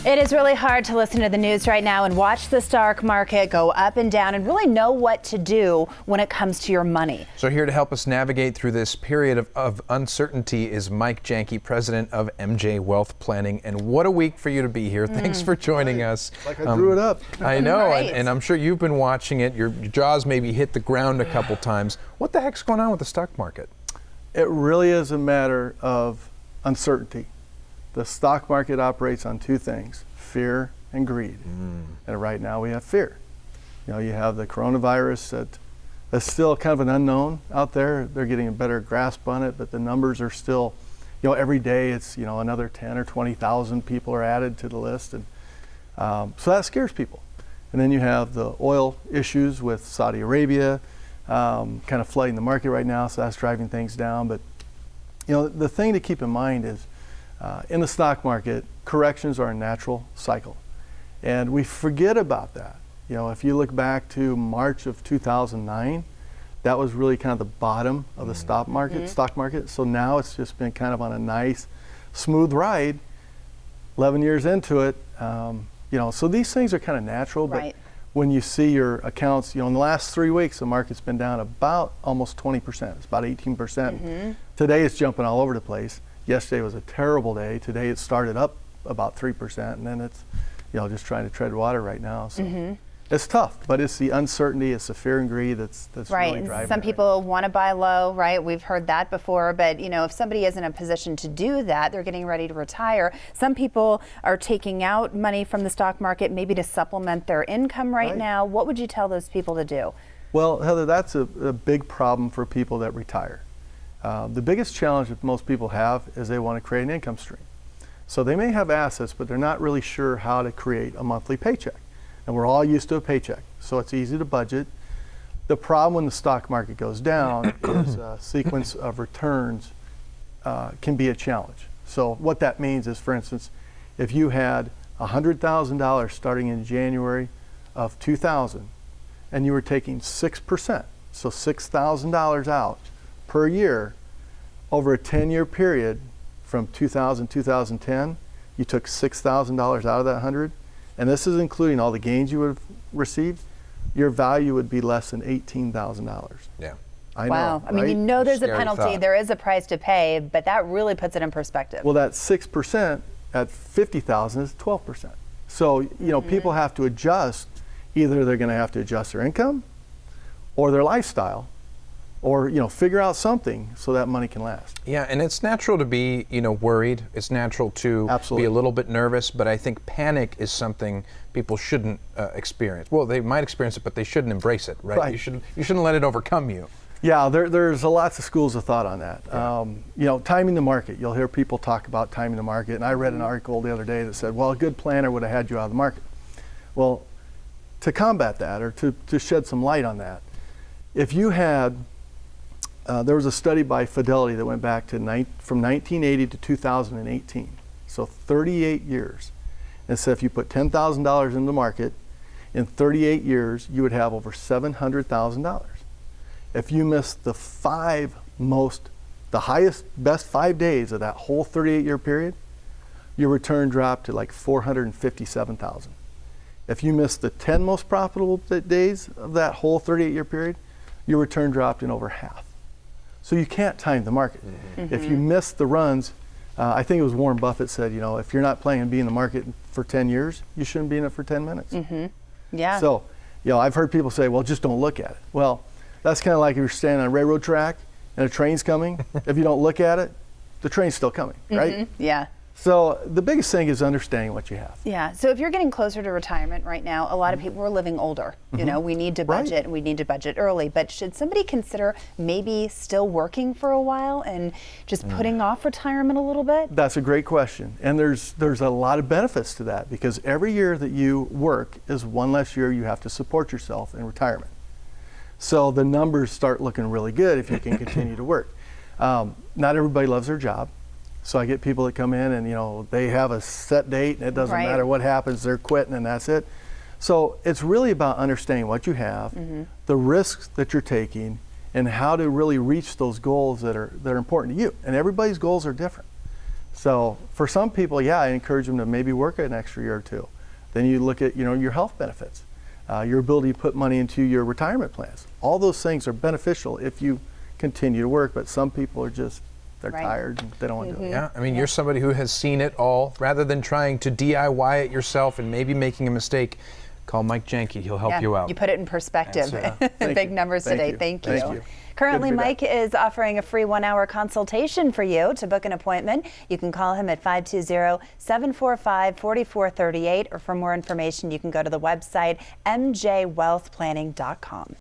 It is really hard to listen to the news right now and watch the stock market go up and down and really know what to do when it comes to your money. So here to help us navigate through this period of uncertainty is Mike Janke, president of MJ Wealth Planning. And what a week for you to be here. Thanks for joining us. Like I drew it up. I know, Right. and I'm sure you've been watching it. Your jaws maybe hit the ground a couple times. What the heck's going on with the stock market? It really is a matter of uncertainty. The stock market operates on two things, fear and greed. And right now we have fear. You know, you have the coronavirus that's still kind of an unknown out there. They're getting a better grasp on it, but the numbers are still, you know, every day it's, you know, another 10 or 20,000 people are added to the list. And so that scares people. And then you have the oil issues with Saudi Arabia kind of flooding the market right now, so that's driving things down. But, you know, the thing to keep in mind is in the stock market, corrections are a natural cycle. And we forget about that. You know, if you look back to March of 2009, that was really kind of the bottom of the stock market. So now it's just been kind of on a nice, smooth ride. 11 years into it, you know, so these things are kind of natural. Right. But when you see your accounts, you know, in the last 3 weeks, the market's been down about almost 20%. It's about 18%. Today it's jumping all over the place. Yesterday was a terrible day. Today it started up about 3%, and then it's, you know, just trying to tread water right now. So it's tough, but it's the uncertainty, it's the fear and greed that's Right, really driving some it people want to buy low, right? We've heard that before, but you know, if somebody is in a position to do that, they're getting ready to retire. Some people are taking out money from the stock market, maybe to supplement their income right now. What would you tell those people to do? Well, Heather, that's a big problem for people that retire. The biggest challenge that most people have is they want to create an income stream. So they may have assets, but they're not really sure how to create a monthly paycheck. And we're all used to a paycheck, so it's easy to budget. The problem when the stock market goes down is a sequence of returns can be a challenge. So what that means is, for instance, if you had $100,000 starting in January of 2000, and you were taking 6%, so $6,000 out per year over a 10-year period from 2000 to 2010, you took $6,000 out of that 100, and this is including all the gains you would have received, your value would be less than $18,000. Yeah. I know, Wow. I mean, right? you know there's a Scary penalty, thought. there is a price to pay, but that really puts it in perspective. Well, that 6% at 50,000 is 12%. So, you know, people have to adjust. Either they're going to have to adjust their income or their lifestyle, or, you know, figure out something so that money can last. Yeah, and it's natural to be, you know, worried. It's natural to Absolutely. be a little bit nervous, but I think panic is something people shouldn't experience. Well, they might experience it, but they shouldn't embrace it, right? Right. You shouldn't let it overcome you. Yeah, there's lots of schools of thought on that. You know, timing the market. You'll hear people talk about timing the market, and I read an article the other day that said, well, a good planner would have had you out of the market. Well, to combat that, or to shed some light on that, if you had, there was a study by Fidelity that went back to from 1980 to 2018, so 38 years. And it said if you put $10,000 in the market, in 38 years, you would have over $700,000. If you missed the best 5 days of that whole 38-year period, your return dropped to like $457,000. If you missed the 10 most profitable days of that whole 38-year period, your return dropped in over half. So you can't time the market. If you miss the runs, I think it was Warren Buffett said, you know, if you're not planning to be in the market for 10 years, you shouldn't be in it for 10 minutes. Yeah. So, you know, I've heard people say, well, just don't look at it. Well, that's kind of like if you're standing on a railroad track and a train's coming. If you don't look at it, the train's still coming, right? Yeah. So the biggest thing is understanding what you have. Yeah. So if you're getting closer to retirement right now, a lot of people are living older. You know, we need to budget and we need to budget early. But should somebody consider maybe still working for a while and just putting off retirement a little bit? That's a great question. And there's a lot of benefits to that, because every year that you work is one less year you have to support yourself in retirement. So the numbers start looking really good if you can continue to work. Not everybody loves their job. So I get people that come in and, you know, they have a set date and it doesn't matter what happens, they're quitting and that's it. So it's really about understanding what you have, the risks that you're taking, and how to really reach those goals that are important to you. And everybody's goals are different. So for some people, yeah, I encourage them to maybe work an extra year or two. Then you look at, your health benefits, your ability to put money into your retirement plans. All those things are beneficial if you continue to work, but some people are just, they're Right. tired and they don't want to do it. Yeah, I mean, you're somebody who has seen it all. Rather than trying to DIY it yourself and maybe making a mistake, call Mike Janke. He'll help Yeah, you out. You put it in perspective. Thank Big you. numbers Thank today. you. Thank you. Thank you. Currently, Good to be Mike is offering a free 1-hour consultation for you. To book an appointment, you can call him at 520-745-4438, or for more information, you can go to the website mjwealthplanning.com.